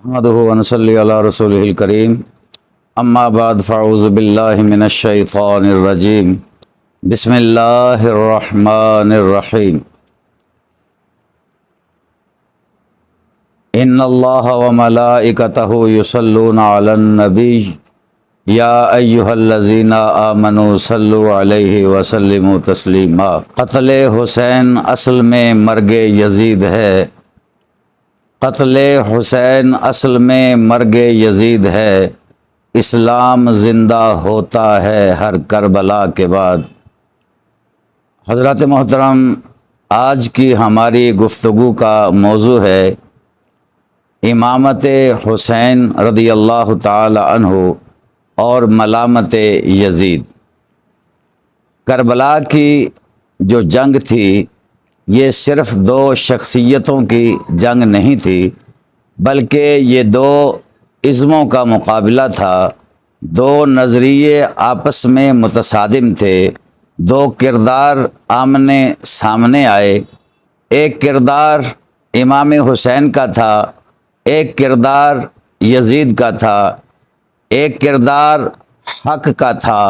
نحمده ونصلي على رسوله الكريم اما بعد فاعوذ بالله من الشيطان الرجيم بسم الله الرحمن الرحيم ان الله وملائكته يصلون على النبي یا ایھا الذین آمنوا صلوا علیہ وسلموا تسلیما۔ قتل حسین اصل میں مرگ یزید ہے، قتل حسین اصل میں مرگ یزید ہے، اسلام زندہ ہوتا ہے ہر کربلا کے بعد۔ حضرات محترم، آج کی ہماری گفتگو کا موضوع ہے امامت حسین رضی اللہ تعالی عنہ اور ملامت یزید۔ کربلا کی جو جنگ تھی یہ صرف دو شخصیتوں کی جنگ نہیں تھی، بلکہ یہ دو عزموں کا مقابلہ تھا، دو نظریے آپس میں متصادم تھے، دو کردار آمنے سامنے آئے۔ ایک کردار امام حسین کا تھا، ایک کردار یزید کا تھا، ایک کردار حق کا تھا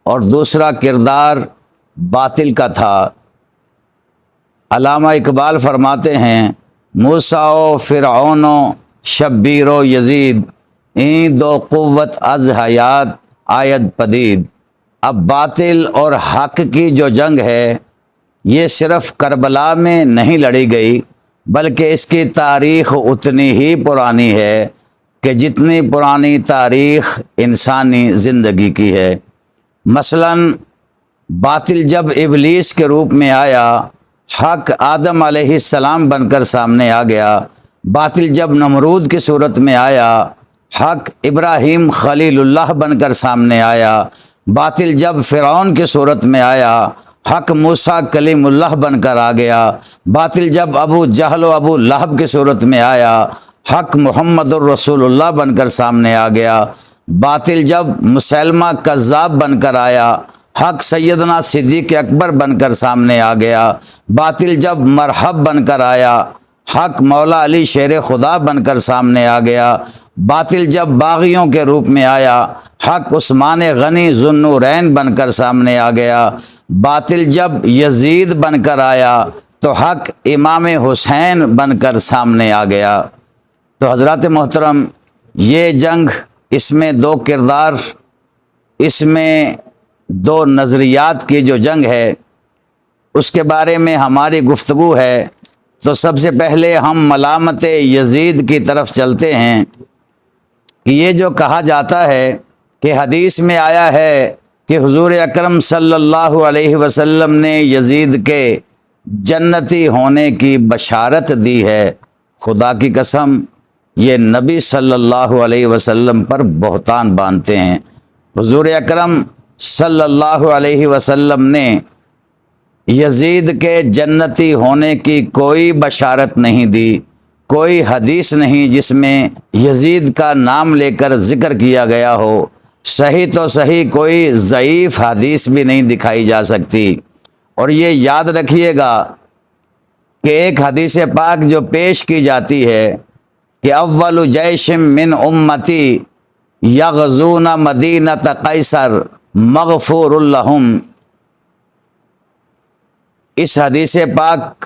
اور دوسرا کردار باطل کا تھا۔ علامہ اقبال فرماتے ہیں موسیٰ و فرعون و شبیر و یزید، این دو قوت از حیات آید پدید۔ اب باطل اور حق کی جو جنگ ہے یہ صرف کربلا میں نہیں لڑی گئی، بلکہ اس کی تاریخ اتنی ہی پرانی ہے کہ جتنی پرانی تاریخ انسانی زندگی کی ہے۔ مثلاً باطل جب ابلیس کے روپ میں آیا، حق آدم علیہ السلام بن کر سامنے آ گیا۔ باطل جب نمرود کی صورت میں آیا، حق ابراہیم خلیل اللہ بن کر سامنے آیا۔ باطل جب فرعون کی صورت میں آیا، حق موسیٰ کلیم اللہ بن کر آ گیا۔ باطل جب ابو جہل و ابو لہب کی صورت میں آیا، حق محمد الرسول اللہ بن کر سامنے آ گیا۔ باطل جب مسیلمہ کذاب بن کر آیا، حق سیدنا صدیق اکبر بن کر سامنے آ گیا۔ باطل جب مرحب بن کر آیا، حق مولا علی شیر خدا بن کر سامنے آ گیا۔ باطل جب باغیوں کے روپ میں آیا، حق عثمان غنی ذوالنورین بن کر سامنے آ گیا۔ باطل جب یزید بن کر آیا تو حق امام حسین بن کر سامنے آ گیا۔ تو حضرات محترم، یہ جنگ، اس میں دو کردار، اس میں دو نظریات کی جو جنگ ہے اس کے بارے میں ہماری گفتگو ہے۔ تو سب سے پہلے ہم ملامت یزید کی طرف چلتے ہیں کہ یہ جو کہا جاتا ہے کہ حدیث میں آیا ہے کہ حضور اکرم صلی اللہ علیہ وسلم نے یزید کے جنتی ہونے کی بشارت دی ہے، خدا کی قسم یہ نبی صلی اللہ علیہ وسلم پر بہتان باندھتے ہیں۔ حضور اکرم صلی اللہ علیہ وسلم نے یزید کے جنتی ہونے کی کوئی بشارت نہیں دی، کوئی حدیث نہیں جس میں یزید کا نام لے کر ذکر کیا گیا ہو۔ صحیح تو صحیح کوئی ضعیف حدیث بھی نہیں دکھائی جا سکتی۔ اور یہ یاد رکھیے گا کہ ایک حدیث پاک جو پیش کی جاتی ہے کہ اول جیش من امتی یغزون مدینۃ قیصر مغفور لہم، اس حدیث پاک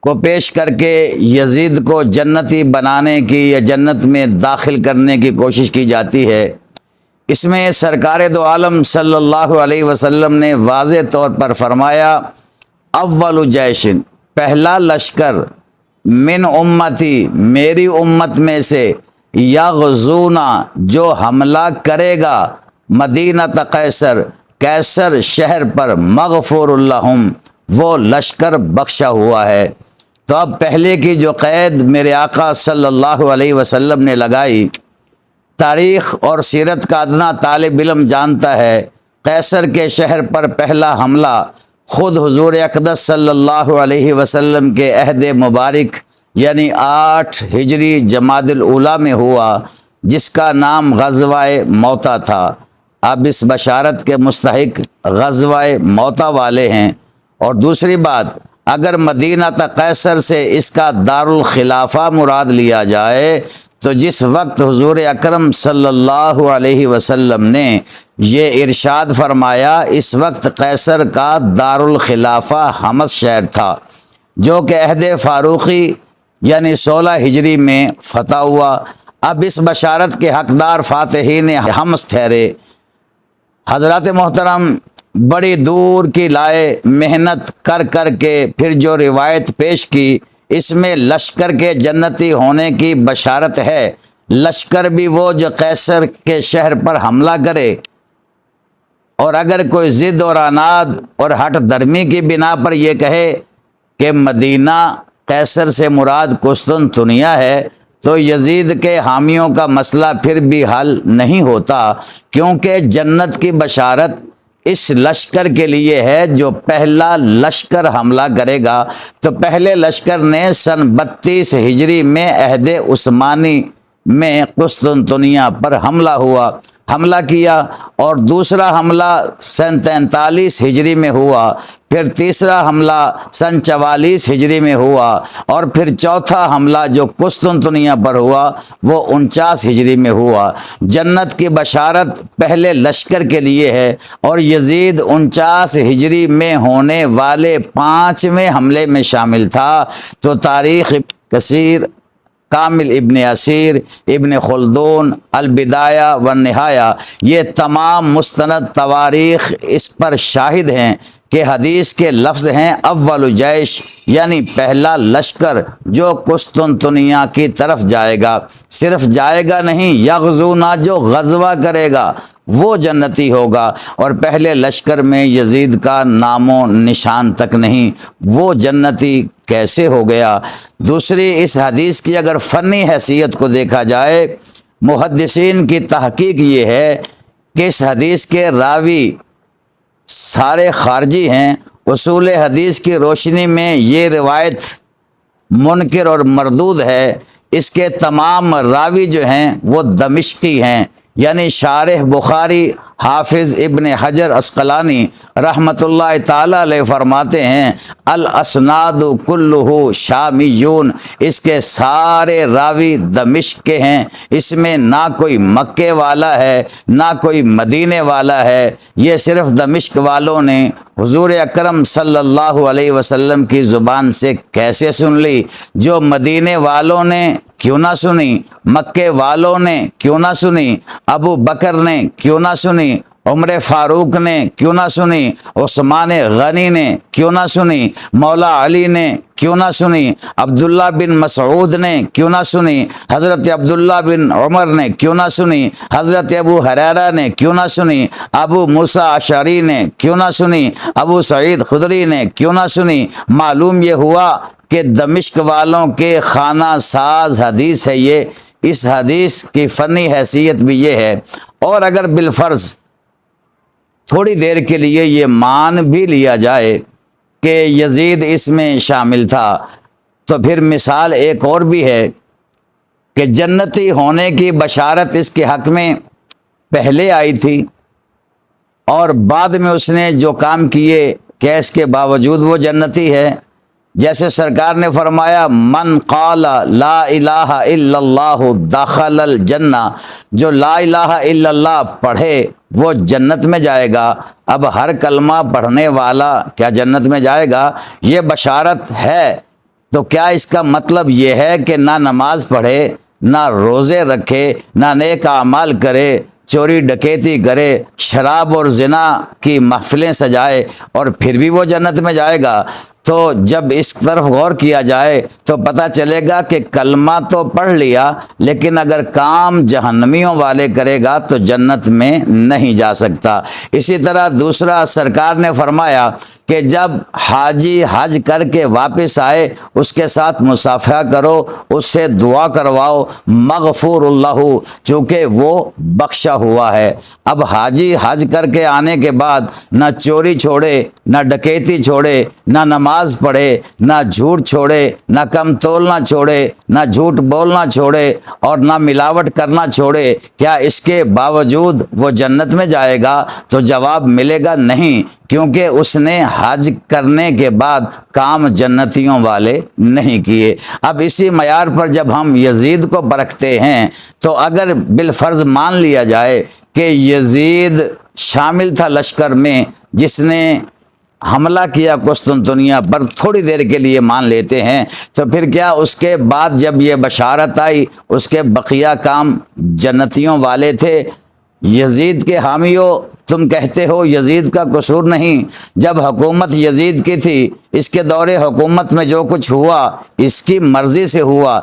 کو پیش کر کے یزید کو جنتی بنانے کی یا جنت میں داخل کرنے کی کوشش کی جاتی ہے۔ اس میں سرکار دو عالم صلی اللہ علیہ وسلم نے واضح طور پر فرمایا اول جیشن، پہلا لشکر، من امتی، میری امت میں سے، یغزونا، جو حملہ کرے گا، مدینۃ قیصر، قیصر شہر پر، مغفور لہم، وہ لشکر بخشا ہوا ہے۔ تو اب پہلے کی جو قید میرے آقا صلی اللہ علیہ وسلم نے لگائی، تاریخ اور سیرت کا ادنا طالب علم جانتا ہے قیصر کے شہر پر پہلا حملہ خود حضور اقدس صلی اللہ علیہ وسلم کے عہد مبارک یعنی 8 ہجری جمادی الاولیٰ میں ہوا، جس کا نام غزوہ موتا تھا۔ اب اس بشارت کے مستحق غزوہ موتا والے ہیں۔ اور دوسری بات، اگر مدینہ قیصر سے اس کا دارالخلافہ مراد لیا جائے تو جس وقت حضور اکرم صلی اللہ علیہ وسلم نے یہ ارشاد فرمایا، اس وقت قیصر کا دارالخلافہ حمص شہر تھا، جو کہ عہد فاروقی یعنی 16 ہجری میں فتح ہوا۔ اب اس بشارت کے حقدار فاتحین حمص ٹھہرے۔ حضرات محترم بڑی دور کی لائے محنت کر کر کے پھر جو روایت پیش کی، اس میں لشکر کے جنتی ہونے کی بشارت ہے۔ لشکر بھی وہ جو قیصر کے شہر پر حملہ کرے، اور اگر کوئی ضد اور عناد اور ہٹ درمی کی بنا پر یہ کہے کہ مدینہ قیصر سے مراد قسطنطنیہ ہے، تو یزید کے حامیوں کا مسئلہ پھر بھی حل نہیں ہوتا، کیونکہ جنت کی بشارت اس لشکر کے لیے ہے جو پہلا لشکر حملہ کرے گا۔ تو پہلے لشکر نے سن 32 ہجری میں عہد عثمانی میں قسطنطنیہ پر حملہ کیا، اور دوسرا حملہ سن 43 ہجری میں ہوا، پھر تیسرا حملہ سن 44 ہجری میں ہوا، اور پھر چوتھا حملہ جو قسطنطنیہ پر ہوا وہ 49 ہجری میں ہوا۔ جنت کی بشارت پہلے لشکر کے لیے ہے، اور یزید 49 ہجری میں ہونے والے 5ویں حملے میں شامل تھا۔ تو تاریخ کثیر، کامل ابن اسیر، ابن خلدون، البدایہ والنہایہ، یہ تمام مستند تواریخ اس پر شاہد ہیں کہ حدیث کے لفظ ہیں اول جیش، یعنی پہلا لشکر جو قسطنطنیہ کی طرف جائے گا۔ صرف جائے گا نہیں، یغزونا، جو غزوہ کرے گا وہ جنتی ہوگا، اور پہلے لشکر میں یزید کا نام و نشان تک نہیں، وہ جنتی کیسے ہو گیا؟ دوسری، اس حدیث کی اگر فنی حیثیت کو دیکھا جائے، محدثین کی تحقیق یہ ہے کہ اس حدیث کے راوی سارے خارجی ہیں۔ اصول حدیث کی روشنی میں یہ روایت منکر اور مردود ہے۔ اس کے تمام راوی جو ہیں وہ دمشقی ہیں، یعنی شارح بخاری حافظ ابن حجر عسقلانی رحمۃ اللہ تعالی علیہ فرماتے ہیں الاسناد کلہ شامیون، اس کے سارے راوی دمشق کے ہیں، اس میں نہ کوئی مکے والا ہے نہ کوئی مدینے والا ہے۔ یہ صرف دمشق والوں نے حضور اکرم صلی اللہ علیہ وسلم کی زبان سے کیسے سن لی؟ جو مدینے والوں نے کیوں نہ سنی، مکے والوں نے کیوں نہ سنی، ابو بکر نے کیوں نہ سنی، عمر فاروق نے کیوں نہ سنی، عثمان غنی نے کیوں نہ سنی، مولا علی نے کیوں نہ سنی، عبداللہ بن مسعود نے کیوں نہ سنی، حضرت عبداللہ بن عمر نے کیوں نہ سنی، حضرت ابو ہریرہ نے کیوں نہ سنی، ابو موسیٰ اشعری نے کیوں نہ سنی، ابو سعید خدری نے کیوں نہ سنی؟ معلوم یہ ہوا کہ دمشق والوں کے خانہ ساز حدیث ہے یہ۔ اس حدیث کی فنی حیثیت بھی یہ ہے۔ اور اگر بالفرض تھوڑی دیر کے لیے یہ مان بھی لیا جائے کہ یزید اس میں شامل تھا، تو پھر مثال ایک اور بھی ہے کہ جنتی ہونے کی بشارت اس کے حق میں پہلے آئی تھی، اور بعد میں اس نے جو کام کیے کہ اس کے باوجود وہ جنتی ہے۔ جیسے سرکار نے فرمایا من قال لا الہ الا اللہ دخل الجنہ، جو لا الہ الا اللہ پڑھے وہ جنت میں جائے گا۔ اب ہر کلمہ پڑھنے والا کیا جنت میں جائے گا؟ یہ بشارت ہے۔ تو کیا اس کا مطلب یہ ہے کہ نہ نماز پڑھے، نہ روزے رکھے، نہ نیک اعمال کرے، چوری ڈکیتی کرے، شراب اور زنا کی محفلیں سجائے اور پھر بھی وہ جنت میں جائے گا؟ تو جب اس طرف غور کیا جائے تو پتہ چلے گا کہ کلمہ تو پڑھ لیا، لیکن اگر کام جہنمیوں والے کرے گا تو جنت میں نہیں جا سکتا۔ اسی طرح دوسرا سرکار نے فرمایا کہ جب حاجی حج کر کے واپس آئے اس کے ساتھ مصافحہ کرو، اس سے دعا کرواؤ، مغفور اللہ، چونکہ وہ بخشا ہوا ہے۔ اب حاجی حج کر کے آنے کے بعد نہ چوری چھوڑے، نہ ڈکیتی چھوڑے، نہ نماز پڑھے، نہ جھوٹ چھوڑے، نہ کم تولنا چھوڑے، نہ جھوٹ بولنا چھوڑے، اور نہ ملاوٹ کرنا چھوڑے، کیا اس کے باوجود وہ جنت میں جائے گا؟ تو جواب ملے گا نہیں، کیونکہ اس نے حج کرنے کے بعد کام جنتیوں والے نہیں کیے۔ اب اسی معیار پر جب ہم یزید کو پرکھتے ہیں تو اگر بالفرض مان لیا جائے کہ یزید شامل تھا لشکر میں جس نے حملہ کیا قسطنطنیہ پر، تھوڑی دیر کے لیے مان لیتے ہیں، تو پھر کیا اس کے بعد جب یہ بشارت آئی اس کے بقیہ کام جنتیوں والے تھے؟ یزید کے حامیوں، تم کہتے ہو یزید کا قصور نہیں، جب حکومت یزید کی تھی، اس کے دور حکومت میں جو کچھ ہوا اس کی مرضی سے ہوا،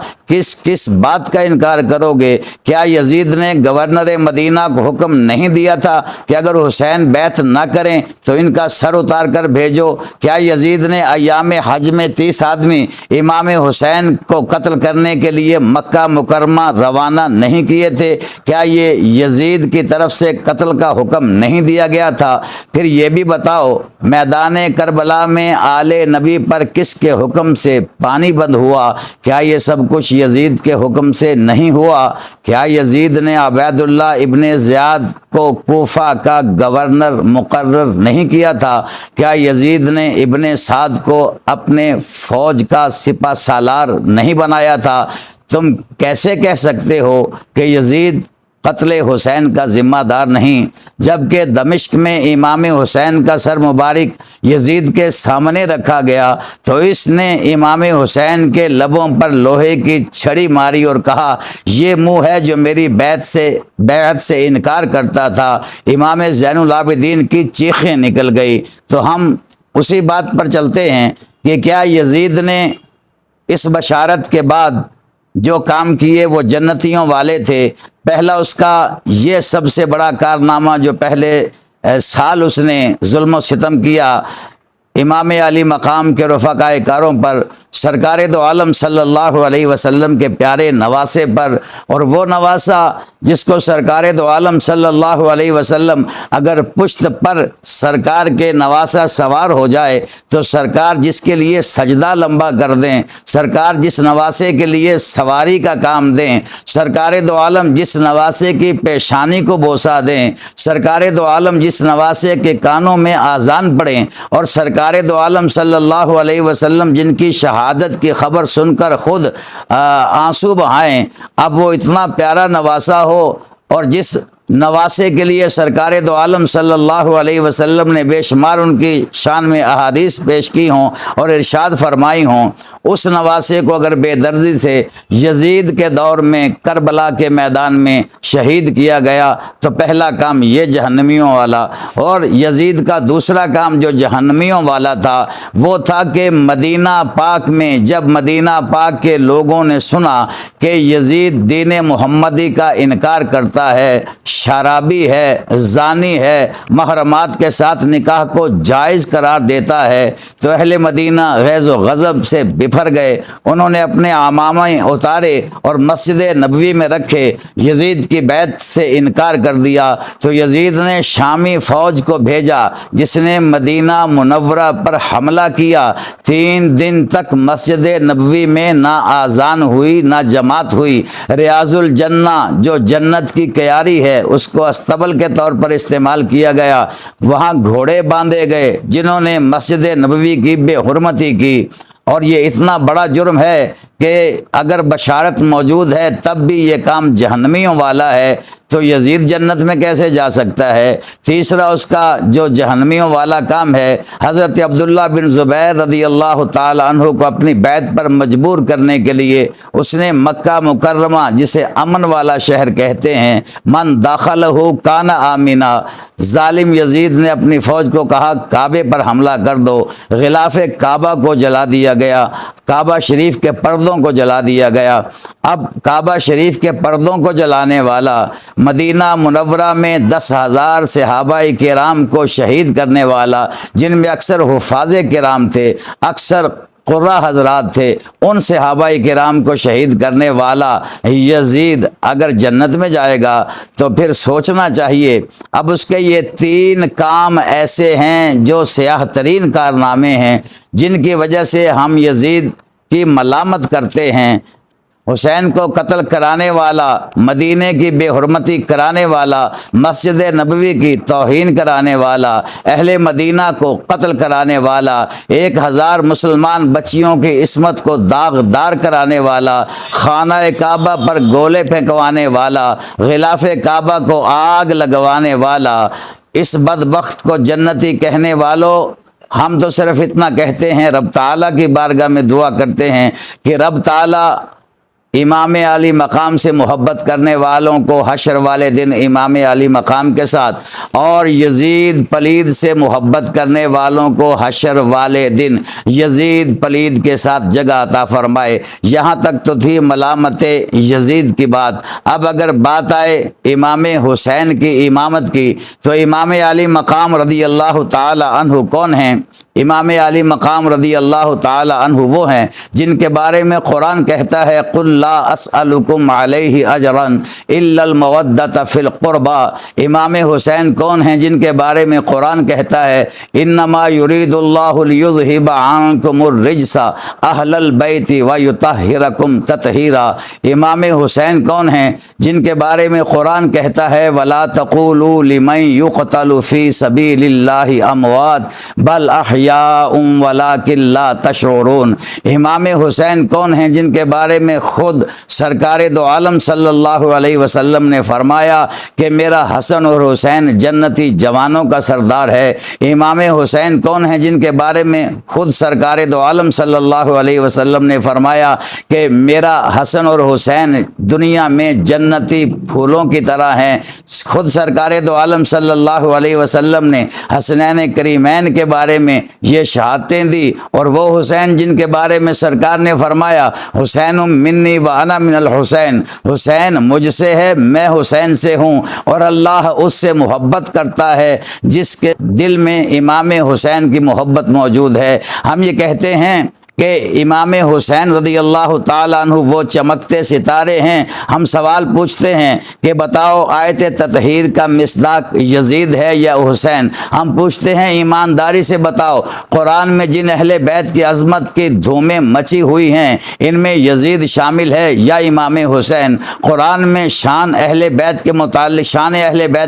کس بات کا انکار کرو گے؟ کیا یزید نے گورنر مدینہ کو حکم نہیں دیا تھا کہ اگر حسین بیعت نہ کریں تو ان کا سر اتار کر بھیجو؟ کیا یزید نے ایام حج میں 30 آدمی امام حسین کو قتل کرنے کے لیے مکہ مکرمہ روانہ نہیں کیے تھے؟ کیا یہ یزید کی طرف سے قتل کا حکم نہیں دیا گیا تھا؟ پھر یہ بھی بتاؤ میدان کربلا میں آل نبی پر کس کے حکم سے پانی بند ہوا؟ کیا یہ سب کچھ یزید کے حکم سے نہیں ہوا؟ کیا یزید نے عبید اللہ ابن زیاد کو کوفہ کا گورنر مقرر نہیں کیا تھا؟ کیا یزید نے ابن سعد کو اپنے فوج کا سپہ سالار نہیں بنایا تھا؟ تم کیسے کہہ سکتے ہو کہ یزید قتل حسین کا ذمہ دار نہیں، جبکہ دمشق میں امام حسین کا سر مبارک یزید کے سامنے رکھا گیا تو اس نے امام حسین کے لبوں پر لوہے کی چھڑی ماری اور کہا یہ منہ ہے جو میری بیعت سے انکار کرتا تھا۔ امام زین العابدین کی چیخیں نکل گئی۔ تو ہم اسی بات پر چلتے ہیں کہ کیا یزید نے اس بشارت کے بعد جو کام کیے وہ جنتیوں والے تھے؟ پہلا اس کا یہ سب سے بڑا کارنامہ جو پہلے سال اس نے ظلم و ستم کیا امام علی مقام کے رفقائے کاروں پر، سرکار دو عالم صلی اللہ علیہ وسلم کے پیارے نواسے پر، اور وہ نواسا جس کو سرکار دو عالم صلی اللہ علیہ وسلم اگر پشت پر سرکار کے نواسا سوار ہو جائے تو سرکار جس کے لیے سجدہ لمبا کر دیں، سرکار جس نواسے کے لیے سواری کا کام دیں، سرکار دو عالم جس نواسے کی پیشانی کو بوسہ دیں، سرکار دو عالم جس نواسے کے کانوں میں آذان پڑھیں، اور سرکار دو عالم صلی اللہ علیہ وسلم جن کی شہادت کی خبر سن کر خود آنسو بہائیں، اب وہ اتنا پیارا نواسا ہو اور جس نواسے کے لیے سرکار دو عالم صلی اللہ علیہ وسلم نے بے شمار ان کی شان میں احادیث پیش کی ہوں اور ارشاد فرمائی ہوں، اس نواسے کو اگر بے دردی سے یزید کے دور میں کربلا کے میدان میں شہید کیا گیا تو پہلا کام یہ جہنمیوں والا، اور یزید کا دوسرا کام جو جہنمیوں والا تھا وہ تھا کہ مدینہ پاک میں جب مدینہ پاک کے لوگوں نے سنا کہ یزید دین محمدی کا انکار کرتا ہے، شرابی ہے، زانی ہے، محرمات کے ساتھ نکاح کو جائز قرار دیتا ہے، تو اہل مدینہ غیظ و غضب سے بفر گئے۔ انہوں نے اپنے عمامے اتارے اور مسجد نبوی میں رکھے، یزید کی بیعت سے انکار کر دیا۔ تو یزید نے شامی فوج کو بھیجا جس نے مدینہ منورہ پر حملہ کیا۔ 3 دن تک مسجد نبوی میں نہ آذان ہوئی نہ جماعت ہوئی۔ ریاض الجنہ جو جنت کی کیاری ہے اس کو استبل کے طور پر استعمال کیا گیا، وہاں گھوڑے باندھے گئے جنہوں نے مسجد نبوی کی بے حرمتی کی، اور یہ اتنا بڑا جرم ہے کہ اگر بشارت موجود ہے تب بھی یہ کام جہنمیوں والا ہے تو یزید جنت میں کیسے جا سکتا ہے؟ تیسرا اس کا جو جہنمیوں والا کام ہے، حضرت عبداللہ بن زبیر رضی اللہ تعالی عنہ کو اپنی بیعت پر مجبور کرنے کے لیے اس نے مکہ مکرمہ جسے امن والا شہر کہتے ہیں، من داخلہ کان آمنا، ظالم یزید نے اپنی فوج کو کہا کعبے پر حملہ کر دو، غلاف کعبہ کو جلا دیا گیا، کعبہ شریف کے پردوں کو جلا دیا گیا۔ اب کعبہ شریف کے پردوں کو جلانے والا، مدینہ منورہ میں 10,000 صحابہ کرام کو شہید کرنے والا، جن میں اکثر حفاظ کرام تھے، اکثر قرہ حضرات تھے، ان صحابہ کرام کو شہید کرنے والا یزید اگر جنت میں جائے گا تو پھر سوچنا چاہیے۔ اب اس کے یہ 3 کام ایسے ہیں جو سیاہ ترین کارنامے ہیں جن کی وجہ سے ہم یزید کی ملامت کرتے ہیں۔ حسین کو قتل کرانے والا، مدینہ کی بے حرمتی کرانے والا، مسجد نبوی کی توہین کرانے والا، اہل مدینہ کو قتل کرانے والا، 1000 مسلمان بچیوں کی عصمت کو داغدار کرانے والا، خانہ کعبہ پر گولے پھینکوانے والا، غلاف کعبہ کو آگ لگوانے والا، اس بدبخت کو جنتی کہنے والوں، ہم تو صرف اتنا کہتے ہیں، رب تعالیٰ کی بارگاہ میں دعا کرتے ہیں کہ رب تعالیٰ امام علی مقام سے محبت کرنے والوں کو حشر والے دن امام علی مقام کے ساتھ، اور یزید پلید سے محبت کرنے والوں کو حشر والے دن یزید پلید کے ساتھ جگہ عطا فرمائے۔ یہاں تک تو تھی ملامت یزید کی بات، اب اگر بات آئے امام حسین کی امامت کی، تو امام علی مقام رضی اللہ تعالی عنہ کون ہیں؟ امام علی مقام رضی اللہ تعالی عنہ وہ ہیں جن کے بارے میں قرآن کہتا ہے قل لا اسألکم علیہ اجرا الا المودۃ فی القربى۔ امام حسین کون ہیں جن کے بارے میں قرآن کہتا ہے انما یرید اللہ لیذھب عنکم الرجس اہل البیت ویطہرکم تطہیرا۔ امام حسین کون ہیں جن کے بارے میں قرآن کہتا ہے ولا تقولوا لمن یقتل فی سبیل اللہ اموات بل احیاء ولکن لا تشعرون۔ امام حسین کون ہیں جن کے بارے میں خود سرکار دو عالم صلی اللہ علیہ وسلم نے فرمایا کہ میرا حسن اور حسین جنتی جوانوں کا سردار ہے۔ امام حسین کون ہیں جن کے بارے میں خود سرکار دو عالم صلی اللہ علیہ وسلم نے فرمایا کہ میرا حسن اور حسین دنیا میں جنتی پھولوں کی طرح ہیں۔ خود سرکار دو عالم صلی اللہ علیہ وسلم نے حسنین کریمین کے بارے میں یہ شہادتیں دی، اور وہ حسین جن کے بارے میں سرکار نے فرمایا حسین منی و انا من الحسین، حسین مجھ سے ہے میں حسین سے ہوں، اور اللہ اس سے محبت کرتا ہے جس کے دل میں امام حسین کی محبت موجود ہے۔ ہم یہ کہتے ہیں کہ امام حسین رضی اللہ تعالیٰ عنہ وہ چمکتے ستارے ہیں۔ ہم سوال پوچھتے ہیں کہ بتاؤ آیت تطہیر کا مصداق یزید ہے یا حسین؟ ہم پوچھتے ہیں ایمانداری سے بتاؤ قرآن میں جن اہل بیت کی عظمت کی دھومیں مچی ہوئی ہیں ان میں یزید شامل ہے یا امام حسین؟ قرآن میں شان اہل بیت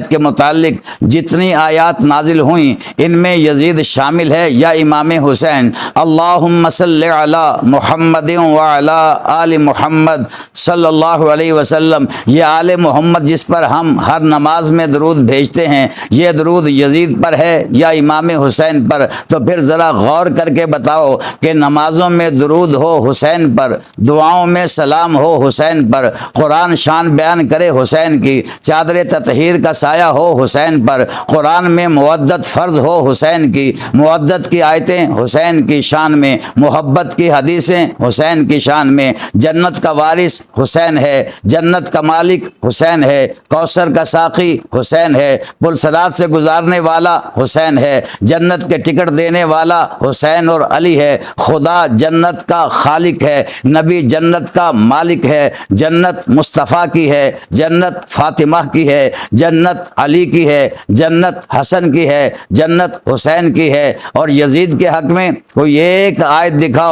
کے متعلق جتنی آیات نازل ہوئیں ان میں یزید شامل ہے یا امام حسین؟ اللہم صلی علی محمد وعلی آل محمد صلی اللہ علیہ وسلم، یہ آل محمد جس پر ہم ہر نماز میں درود بھیجتے ہیں، یہ درود یزید پر ہے یا امام حسین پر؟ تو پھر ذرا غور کر کے بتاؤ کہ نمازوں میں درود ہو حسین پر، دعاؤں میں سلام ہو حسین پر، قرآن شان بیان کرے حسین کی، چادر تطہیر کا سایہ ہو حسین پر، قرآن میں مودت فرض ہو حسین کی، مودت کی آیتیں حسین کی شان میں، محبت کی حدیثیں حسین کی شان میں، جنت کا وارث حسین ہے، جنت کا مالک حسین ہے، کوثر کا ساقی حسین ہے، پل صراط سے گزارنے والا حسین ہے، جنت کے ٹکٹ دینے والا حسین اور علی ہے، خدا جنت کا خالق ہے، نبی جنت کا مالک ہے، جنت مصطفیٰ کی ہے، جنت فاطمہ کی ہے، جنت علی کی ہے، جنت حسن کی ہے، جنت حسین کی ہے، اور یزید کے حق میں کوئی ایک آیت دکھاؤ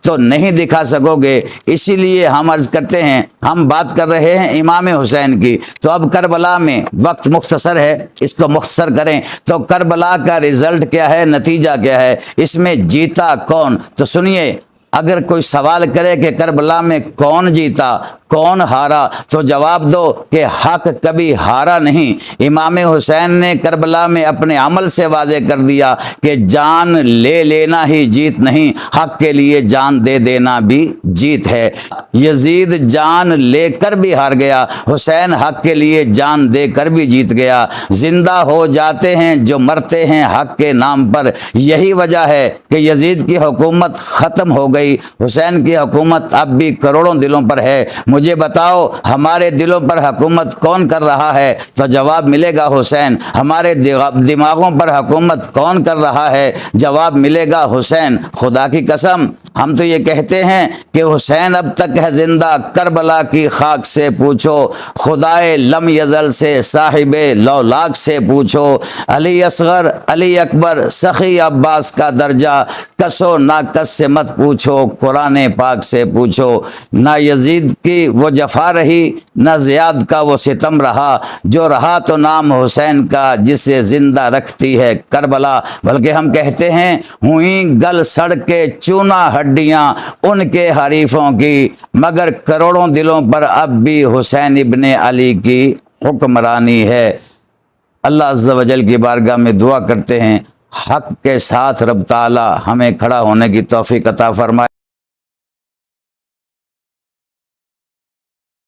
تو نہیں دکھا سکو گے۔ اسی لیے ہم عرض کرتے ہیں ہم بات کر رہے ہیں امام حسین کی، تو اب کربلا میں وقت مختصر ہے، اس کو مختصر کریں تو کربلا کا رزلٹ کیا ہے، نتیجہ کیا ہے، اس میں جیتا کون؟ تو سنیے، اگر کوئی سوال کرے کہ کربلا میں کون جیتا کون ہارا، تو جواب دو کہ حق کبھی ہارا نہیں۔ امام حسین نے کربلا میں اپنے عمل سے واضح کر دیا کہ جان لے لینا ہی جیت نہیں، حق کے لیے جان دے دینا بھی جیت ہے۔ یزید جان لے کر بھی ہار گیا، حسین حق کے لیے جان دے کر بھی جیت گیا۔ زندہ ہو جاتے ہیں جو مرتے ہیں حق کے نام پر، یہی وجہ ہے کہ یزید کی حکومت ختم ہو گئی، حسین کی حکومت اب بھی کروڑوں دلوں پر ہے۔ مجھے بتاؤ ہمارے دلوں پر حکومت کون کر رہا ہے؟ تو جواب ملے گا حسین۔ ہمارے دماغوں پر حکومت کون کر رہا ہے؟ جواب ملے گا حسین۔ خدا کی قسم ہم تو یہ کہتے ہیں کہ حسین اب تک ہے زندہ، کربلا کی خاک سے پوچھو، خدائے لم یزل سے صاحب لولاک سے پوچھو، علی اصغر علی اکبر سخی عباس کا درجہ کس و ناکس سے مت پوچھو، قرآن پاک سے پوچھو۔ نہ یزید کی وہ جفا رہی، نہ زیاد کا وہ ستم رہا، جو رہا تو نام حسین کا جسے زندہ رکھتی ہے کربلا۔ بلکہ ہم کہتے ہیں ہوئیں گل سڑ کے چونا ہڈیاں ان کے حریفوں کی، مگر کروڑوں دلوں پر اب بھی حسین ابن علی کی حکمرانی ہے۔ اللہ عز و جل کی بارگاہ میں دعا کرتے ہیں حق کے ساتھ رب تعالی ہمیں کھڑا ہونے کی توفیق عطا فرمائے۔